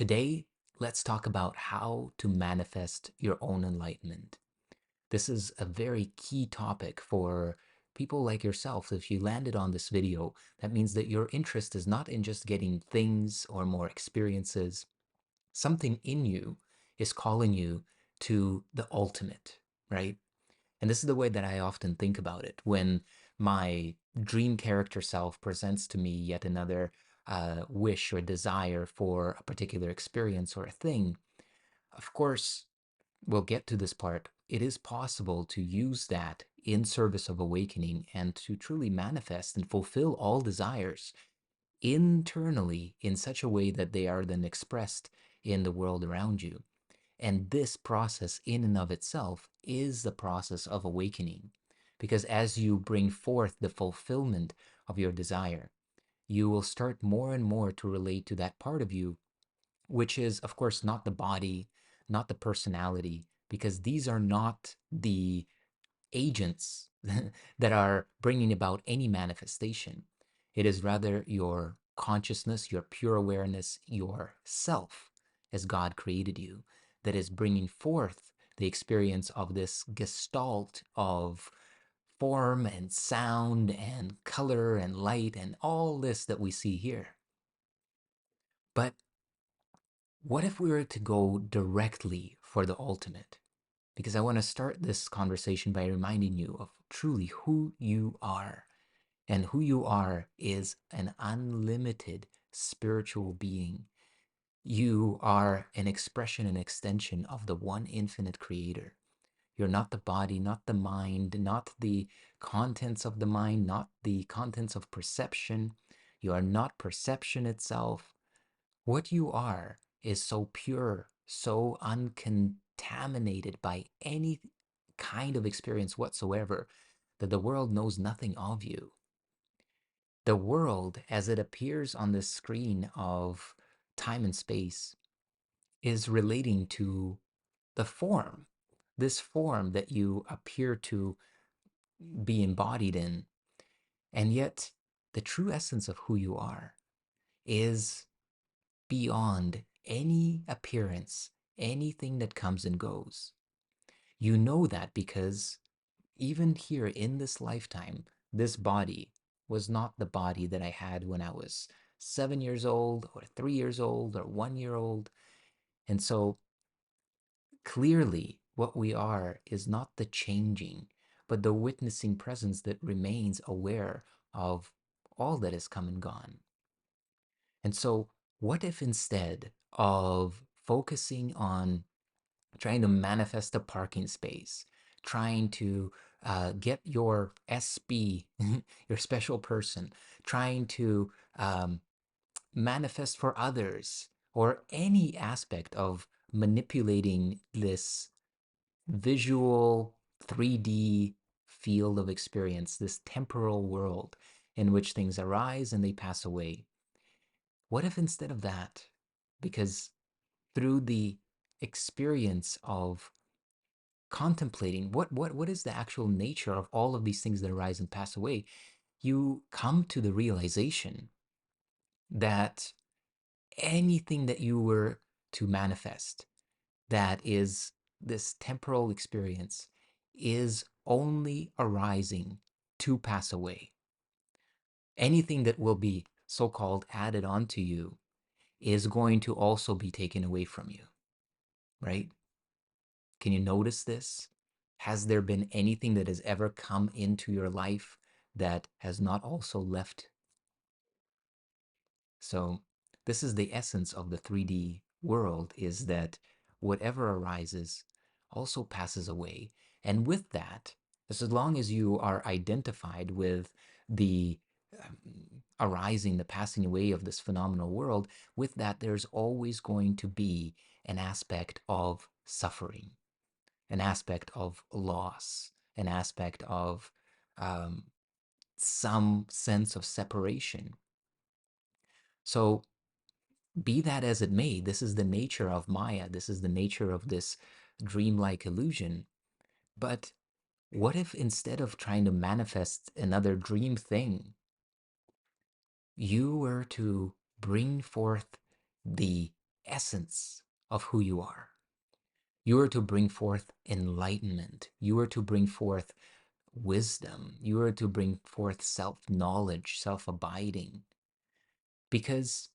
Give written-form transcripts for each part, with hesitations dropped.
Today, let's talk about how to manifest your own enlightenment. This is a very key topic for people like yourself. If you landed on this video, that means that your interest is not in just getting things or more experiences. Something in you is calling you to the ultimate, right? And this is the way that I often think about it when my dream character self presents to me yet another wish or desire for a particular experience or a thing. Of course, we'll get to this part. It is possible to use that in service of awakening and to truly manifest and fulfill all desires internally in such a way that they are then expressed in the world around you. And this process, in and of itself, is the process of awakening. Because as you bring forth the fulfillment of your desire, you will start more and more to relate to that part of you, which is, of course, not the body, not the personality, because these are not the agents that are bringing about any manifestation. It is rather your consciousness, your pure awareness, your self, as God created you, that is bringing forth the experience of this gestalt of form and sound and color and light and all this that we see here. But what if we were to go directly for the ultimate? Because I want to start this conversation by reminding you of truly who you are. And who you are is an unlimited spiritual being. You are an expression and extension of the one infinite creator. You're not the body, not the mind, not the contents of the mind, not the contents of perception. You are not perception itself. What you are is so pure, so uncontaminated by any kind of experience whatsoever that the world knows nothing of you. The world, as it appears on the screen of time and space, is relating to the form, this form that you appear to be embodied in. And yet, the true essence of who you are is beyond any appearance, anything that comes and goes. You know that because even here in this lifetime, this body was not the body that I had when I was 7 years old or 3 years old or 1 year old. And so clearly, what we are is not the changing, but the witnessing presence that remains aware of all that has come and gone. And so, what if instead of focusing on trying to manifest a parking space, trying to get your SB, your special person, trying to manifest for others, or any aspect of manipulating this visual 3D field of experience, this temporal world in which things arise and they pass away. What if instead of that, because through the experience of contemplating what is the actual nature of all of these things that arise and pass away, you come to the realization that anything that you were to manifest that is this temporal experience is only arising to pass away. Anything that will be so-called added onto you is going to also be taken away from you, right? Can you notice this? Has there been anything that has ever come into your life that has not also left? So this is the essence of the 3D world, is that whatever arises also passes away. And with that, as long as you are identified with the arising, the passing away of this phenomenal world, with that, there's always going to be an aspect of suffering, an aspect of loss, an aspect of um, some sense of separation. So be that as it may, this is the nature of Maya. This is the nature of this dreamlike illusion. But what if instead of trying to manifest another dream thing, you were to bring forth the essence of who you are. You are to bring forth enlightenment. You are to bring forth wisdom. You are to bring forth self-knowledge, self-abiding. Because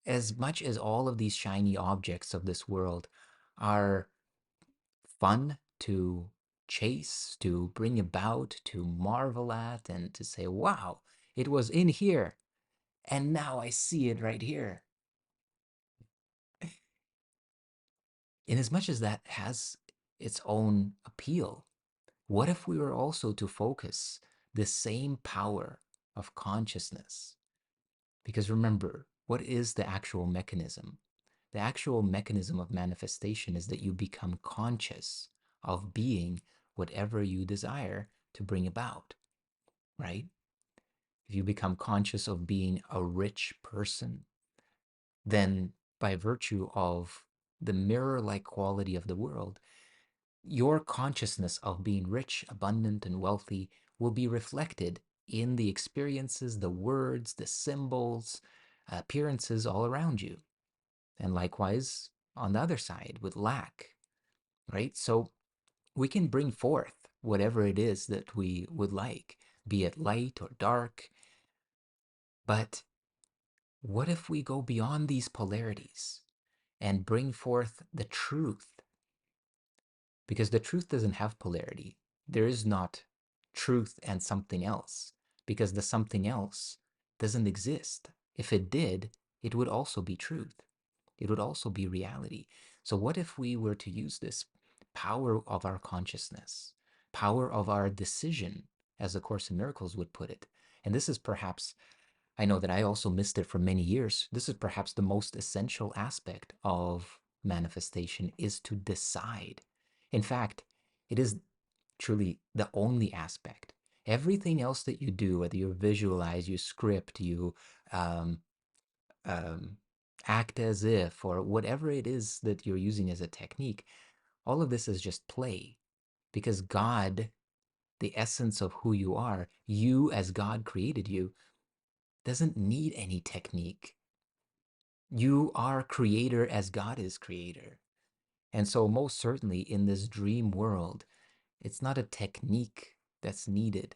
as much as all of these shiny objects of this world are fun to chase, to bring about, to marvel at, and to say, wow, it was in here, and now I see it right here. In as much as that has its own appeal, what if we were also to focus the same power of consciousness? Because remember, what is the actual mechanism? The actual mechanism of manifestation is that you become conscious of being whatever you desire to bring about, right? If you become conscious of being a rich person, then by virtue of the mirror-like quality of the world, your consciousness of being rich, abundant, and wealthy will be reflected in the experiences, the words, the symbols, appearances all around you. And likewise, on the other side, with lack, right? So we can bring forth whatever it is that we would like, be it light or dark. But what if we go beyond these polarities and bring forth the truth? Because the truth doesn't have polarity. There is not truth and something else, because the something else doesn't exist. If it did, it would also be truth. It would also be reality. So what if we were to use this power of our consciousness, power of our decision, as the Course in Miracles would put it? And this is perhaps, I know that I also missed it for many years. This is perhaps the most essential aspect of manifestation, is to decide. In fact, it is truly the only aspect. Everything else that you do, whether you visualize, you script, you um, um, act as if, or whatever it is that you're using as a technique, all of this is just play. Because God, the essence of who you are, you as God created you, doesn't need any technique. You are creator as God is creator. And so most certainly in this dream world, it's not a technique that's needed.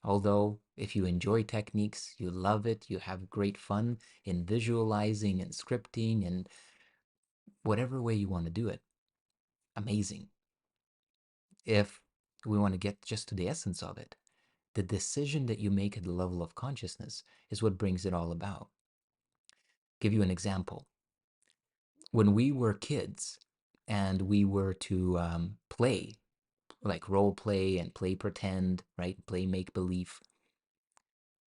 Although if you enjoy techniques, you love it, you have great fun in visualizing and scripting and whatever way you want to do it, amazing. If we want to get just to the essence of it, the decision that you make at the level of consciousness is what brings it all about. Give you an example. When we were kids and we were to play, like role play and play pretend, right? Play make believe.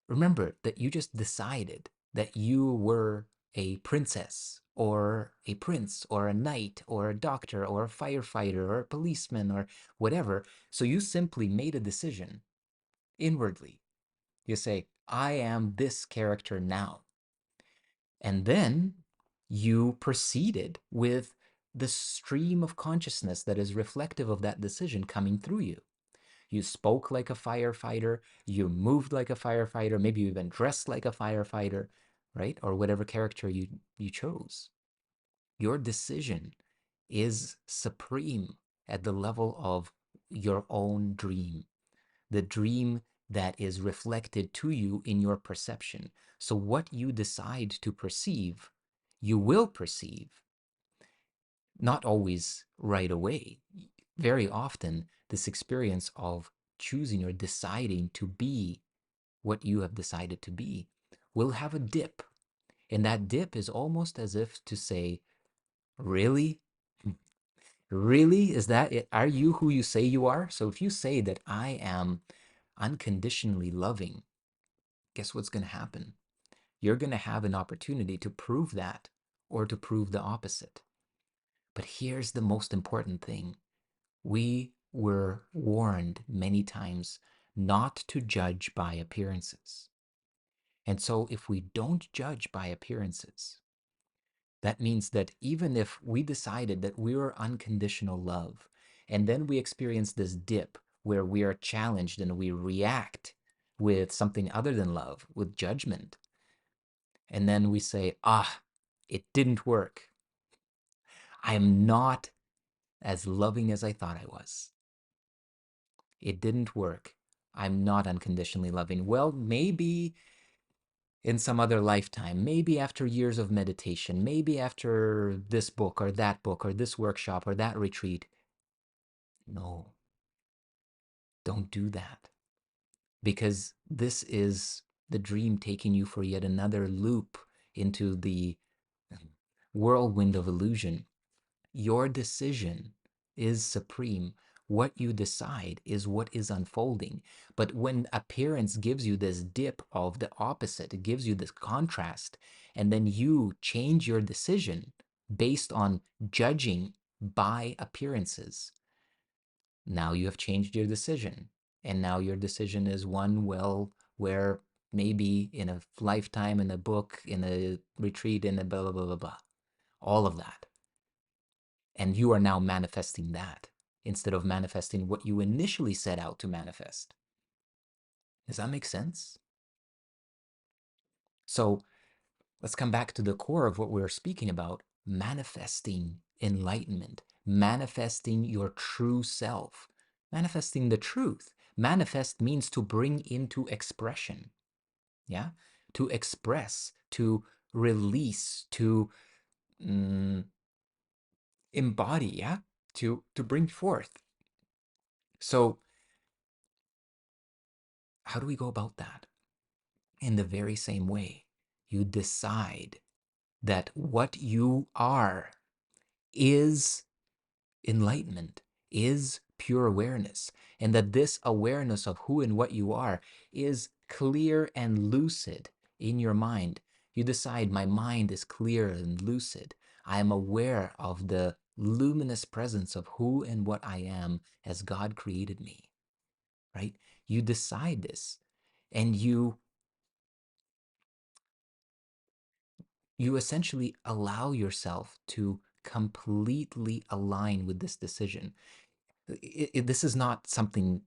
Remember that you just decided that you were a princess or a prince or a knight or a doctor or a firefighter or a policeman or whatever. So you simply made a decision inwardly. You say, I am this character now. And then you proceeded with the stream of consciousness that is reflective of that decision coming through you. You spoke like a firefighter, you moved like a firefighter, maybe you even dressed like a firefighter, right? Or whatever character you chose. Your decision is supreme at the level of your own dream, the dream that is reflected to you in your perception. So what you decide to perceive, you will perceive, not always right away. Very often, this experience of choosing or deciding to be what you have decided to be will have a dip. And that dip is almost as if to say, really? Really? Is that it? Are you who you say you are? So if you say that I am unconditionally loving, guess what's going to happen? You're going to have an opportunity to prove that or to prove the opposite. But here's the most important thing. We were warned many times not to judge by appearances. And so if we don't judge by appearances, that means that even if we decided that we were unconditional love, and then we experience this dip where we are challenged and we react with something other than love, with judgment, and then we say, It didn't work. I am not as loving as I thought I was. It didn't work. I'm not unconditionally loving. Well, maybe in some other lifetime, maybe after years of meditation, maybe after this book or this workshop or that retreat. No, don't do that, because this is the dream taking you for yet another loop into the whirlwind of illusion. Your decision is supreme. What you decide is what is unfolding. But when appearance gives you this dip of the opposite, it gives you this contrast, and then you change your decision based on judging by appearances, now you have changed your decision. And now your decision is one, well, where maybe in a lifetime, in a book, in a retreat, in a blah, blah, blah, blah, blah, all of that. And you are now manifesting that instead of manifesting what you initially set out to manifest. Does that make sense? So let's come back to the core of what we're speaking about: manifesting enlightenment, manifesting your true self, manifesting the truth. Manifest means to bring into expression, yeah? To express, to release, to embody, yeah? To bring forth. So how do we go about that? In the very same way, you decide that what you are is enlightenment, is pure awareness, and that this awareness of who and what you are is clear and lucid in your mind. You decide, my mind is clear and lucid. I am aware of the luminous presence of who and what I am as God created me, right? You decide this, and you essentially allow yourself to completely align with this decision. This is not something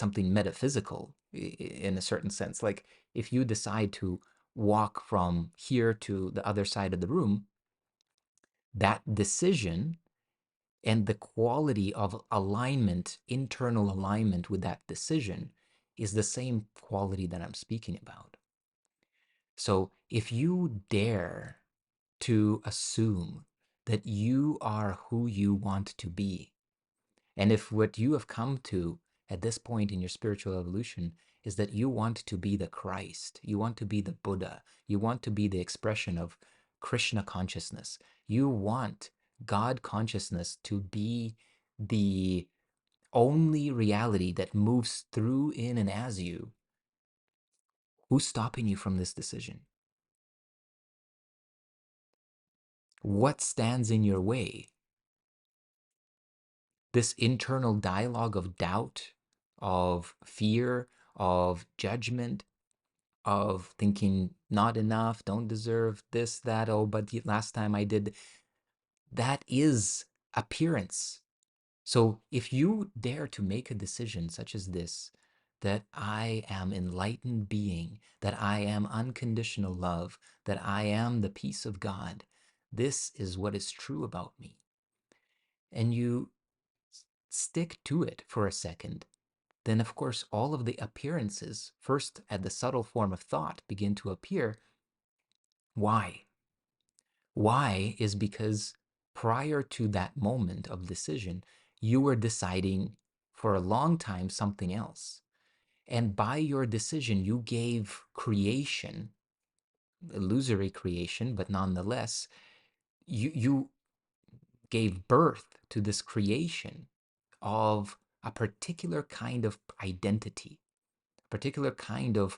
metaphysical in a certain sense. Like, if you decide to walk from here to the other side of the room, that decision and the quality of alignment, internal alignment with that decision, is the same quality that I'm speaking about. So if you dare to assume that you are who you want to be, and if what you have come to at this point in your spiritual evolution is that you want to be the Christ, you want to be the Buddha, you want to be the expression of Krishna consciousness, you want God consciousness to be the only reality that moves through, in, and as you, who's stopping you from this decision? What stands in your way? This internal dialogue of doubt, of fear, of judgment, of thinking not enough, don't deserve this, that, oh, but last time I did, that is appearance. So if you dare to make a decision such as this, that I am enlightened being, that I am unconditional love, that I am the peace of God, this is what is true about me, and you stick to it for a second, then of course all of the appearances, first at the subtle form of thought, begin to appear. Why? Why is because prior to that moment of decision, you were deciding for a long time something else. And by your decision, you gave creation, illusory creation, but nonetheless, you gave birth to this creation of a particular kind of identity, a particular kind of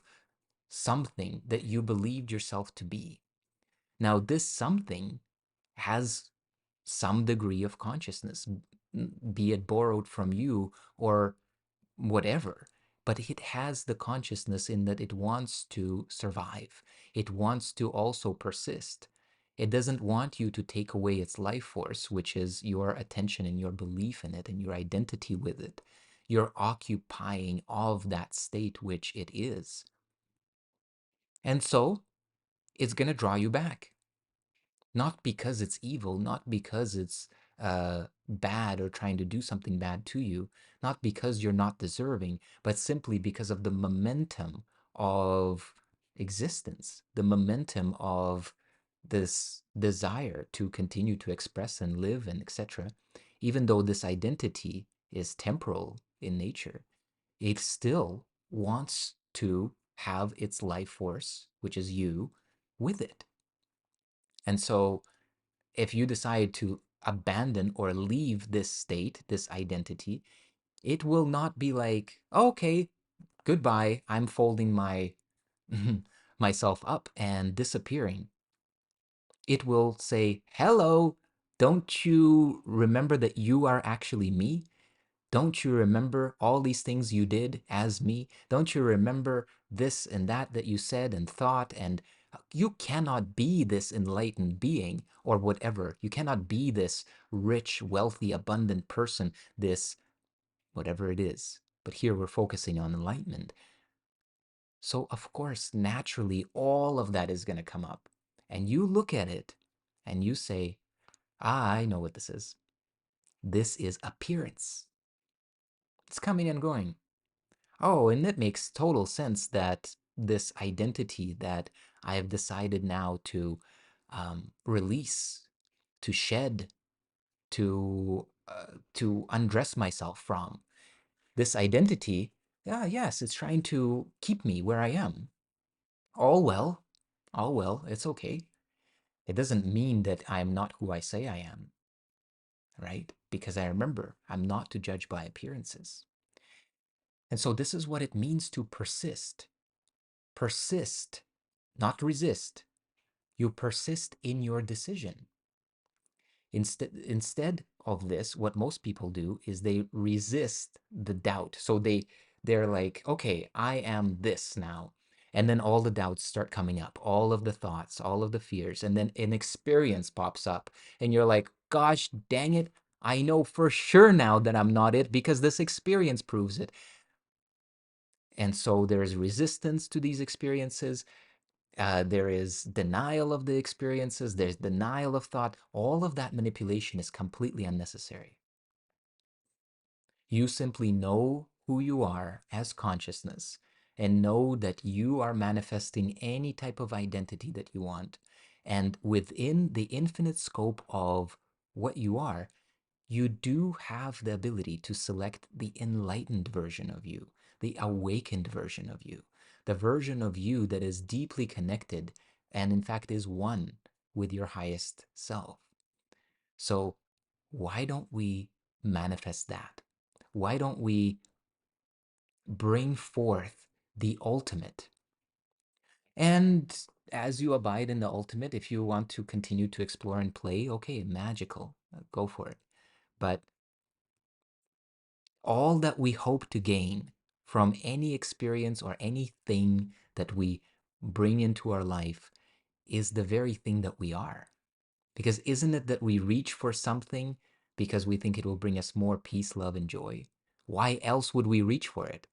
something that you believed yourself to be. Now, this something has some degree of consciousness, be it borrowed from you or whatever, but it has the consciousness in that it wants to survive. It wants to also persist. It doesn't want you to take away its life force, which is your attention and your belief in it and your identity with it. You're occupying of that state which it is. And so it's going to draw you back. not because it's evil, not because it's bad or trying to do something bad to you, not because you're not deserving, but simply because of the momentum of existence, the momentum of this desire to continue to express and live and etc. Even though this identity is temporal in nature, it still wants to have its life force, which is you, with it. And so if you decide to abandon or leave this state, this identity, it will not be like, okay, goodbye, I'm folding my myself up and disappearing. It will say, hello, don't you remember that you are actually me? Don't you remember all these things you did as me? Don't you remember this and that you said and thought? And you cannot be this enlightened being or whatever. You cannot be this rich, wealthy, abundant person, this whatever it is. But here we're focusing on enlightenment. So, of course, naturally, all of that is going to come up. And you look at it and you say, ah, I know what this is. This is appearance. It's coming and going. Oh, and it makes total sense that this identity that I have decided now to release, to shed, to undress myself from, this identity, yeah, yes, it's trying to keep me where I am. All well, all well, it's okay. It doesn't mean that I'm not who I say I am, right? Because I remember I'm not to judge by appearances. And so this is what it means to persist. Persist, not resist. You persist in your decision. Instead of this, what most people do is they resist the doubt. So they're like, okay, I am this now. And then all the doubts start coming up, all of the thoughts, all of the fears, and then an experience pops up. And you're like, gosh, dang it, I know for sure now that I'm not it because this experience proves it. And so there's resistance to these experiences. There is denial of the experiences. There's denial of thought. All of that manipulation is completely unnecessary. You simply know who you are as consciousness and know that you are manifesting any type of identity that you want. And within the infinite scope of what you are, you do have the ability to select the enlightened version of you, the awakened version of you, the version of you that is deeply connected and, in fact, is one with your highest self. So, why don't we manifest that? Why don't we bring forth the ultimate? And as you abide in the ultimate, if you want to continue to explore and play, okay, magical, go for it. But all that we hope to gain from any experience or anything that we bring into our life is the very thing that we are. Because isn't it that we reach for something because we think it will bring us more peace, love, and joy? Why else would we reach for it?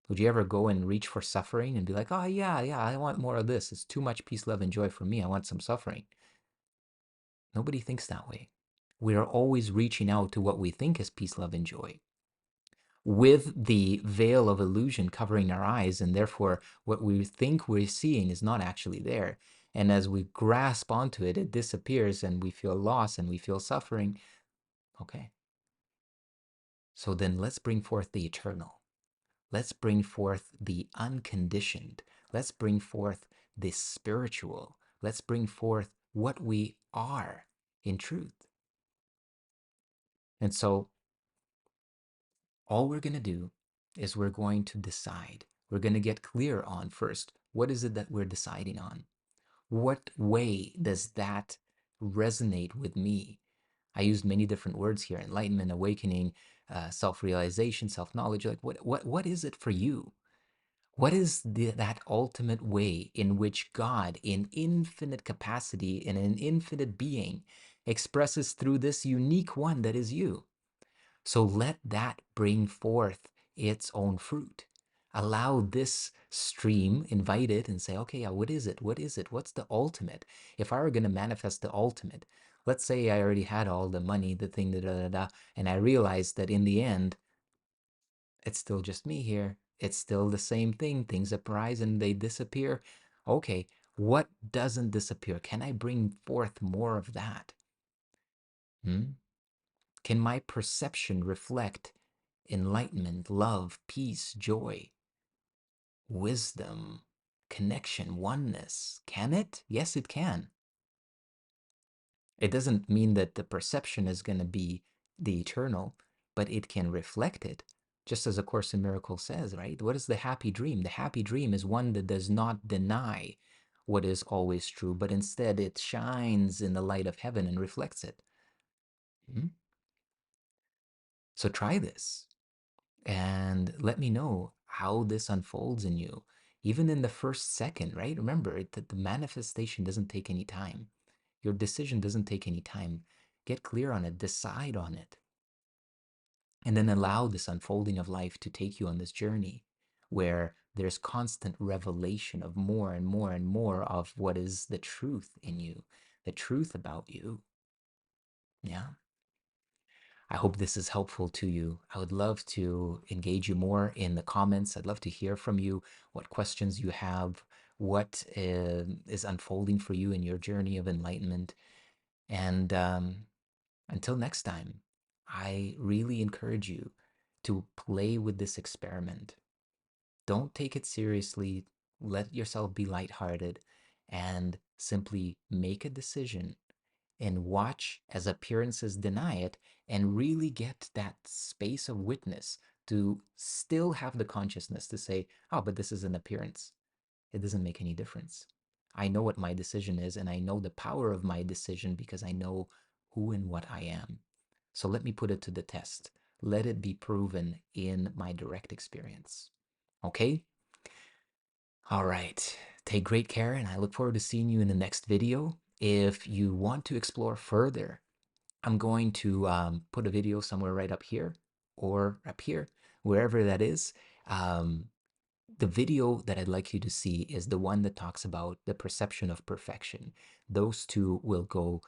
Would you ever go and reach for suffering and be like, oh, yeah, I want more of this. It's too much peace, love, and joy for me. I want some suffering. Nobody thinks that way. We are always reaching out to what we think is peace, love, and joy, with the veil of illusion covering our eyes, and therefore what we think we're seeing is not actually there. And as we grasp onto it, it disappears and we feel loss and we feel suffering. Okay. So then let's bring forth the eternal. Let's bring forth the unconditioned. Let's bring forth the spiritual. Let's bring forth what we are in truth. And so all we're going to do is we're going to decide. We're going to get clear on first, what is it that we're deciding on? What way does that resonate with me? I used many different words here: enlightenment, awakening, self-realization, self-knowledge. Like what is it for you? What is that ultimate way in which God, in infinite capacity, in an infinite being, expresses through this unique one that is you? So let that bring forth its own fruit. Allow this stream, invite it and say, okay, what is it? What is it? What's the ultimate? If I were going to manifest the ultimate, let's say I already had all the money, the thing, da, da, da, da, and I realized that in the end, it's still just me here. It's still the same thing. Things arise and they disappear. Okay, what doesn't disappear? Can I bring forth more of that? Can my perception reflect enlightenment, love, peace, joy, wisdom, connection, oneness? Can it? Yes, it can. It doesn't mean that the perception is going to be the eternal, but it can reflect it. Just as A Course in Miracles says, right? What is the happy dream? The happy dream is one that does not deny what is always true, but instead it shines in the light of heaven and reflects it. So try this and let me know how this unfolds in you, even in the first second, right? Remember that the manifestation doesn't take any time. Your decision doesn't take any time. Get clear on it, decide on it, and then allow this unfolding of life to take you on this journey where there's constant revelation of more and more and more of what is the truth in you, the truth about you. Yeah. I hope this is helpful to you. I would love to engage you more in the comments. I'd love to hear from you, what questions you have, what is unfolding for you in your journey of enlightenment. And until next time, I really encourage you to play with this experiment. Don't take it seriously. Let yourself be lighthearted and simply make a decision and watch as appearances deny it and really get that space of witness to still have the consciousness to say, oh, but this is an appearance. It doesn't make any difference. I know what my decision is, and I know the power of my decision because I know who and what I am. So let me put it to the test. Let it be proven in my direct experience. Okay? All right. Take great care, and I look forward to seeing you in the next video. If you want to explore further, I'm going to put a video somewhere right up here or up here, wherever that is. The video that I'd like you to see is the one that talks about the perception of perfection. Those two will go,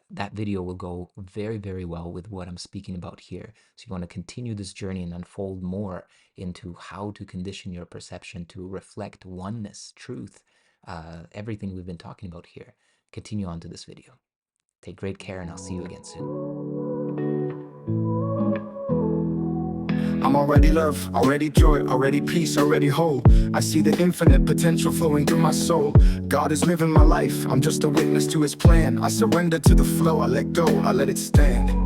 that video will go very, very well with what I'm speaking about here. So you want to continue this journey and unfold more into how to condition your perception to reflect oneness, truth, everything we've been talking about here. Continue on to this video. Take great care, and I'll see you again soon. I'm already love, already joy, already peace, already whole. I see the infinite potential flowing through my soul. God is living my life, I'm just a witness to his plan. I surrender to the flow, I let go, I let it stand.